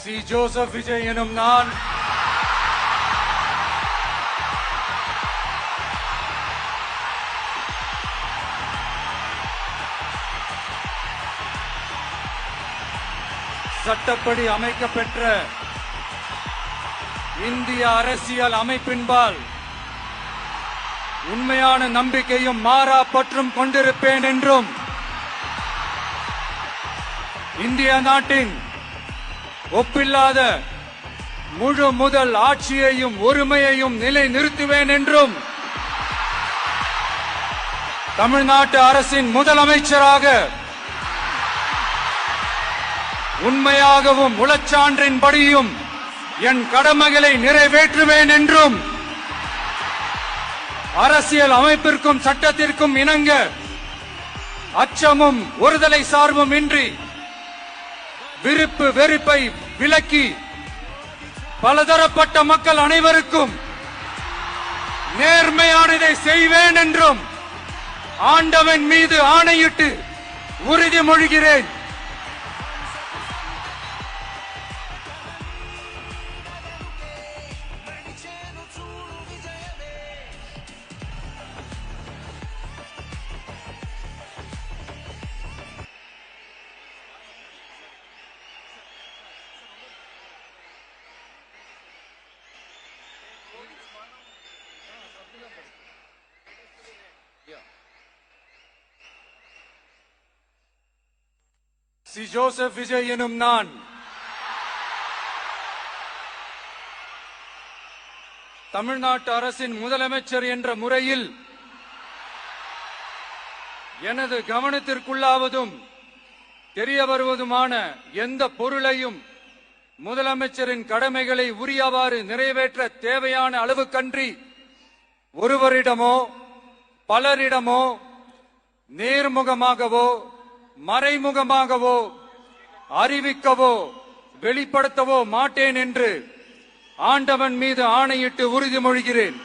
C. Joseph Vijay எனும் நான் சட்டப்படி அமைக்கப்பெற்ற இந்திய அரசியல் அமைப்பின்பால் உண்மையான நம்பிக்கையும் மாறா பற்றும் கொண்டிருப்பேன் என்றும் இந்திய நாட்டின் ஒப்பில்லாத முழு முதல் ஆட்சியையும் ஒருமையையும் நிலை நிறுத்துவேன் என்றும் தமிழ்நாட்டு அரசின் முதலமைச்சராக உண்மையாகவும் உளச்சான்றின்படியும் என் கடமைகளை நிறைவேற்றுவேன் என்றும் அரசியல் அமைப்பிற்கும் சட்டத்திற்கும் இணங்க அச்சமும் ஒருதலை சார்பும் இன்றி விருப்பு வெறுப்பை விலக்கி பலதரப்பட்ட மக்கள் அனைவருக்கும் நேர்மையானதை செய்வேன் என்றும் ஆண்டவன் மீது ஆணையிட்டு உறுதிமொழிகிறேன். சி. ஜோசப் விஜய் எனும் நான் தமிழ்நாட்டு அரசின் முதலமைச்சர் என்ற முறையில் எனது கவனத்திற்குள்ளாவதும் தெரிய வருவதுமான எந்த பொருளையும் முதலமைச்சரின் கடமைகளை உரியவாறு நிறைவேற்ற தேவையான அளவுக்கன்றி ஒருவரிடமோ பலரிடமோ நேர்முகமாகவோ மறைமுகமாகவோ அறிவிக்கவோ வெளிப்படுத்தவோ மாட்டேன் என்று ஆண்டவன் மீது ஆணையிட்டு உறுதிமொழிகிறேன்.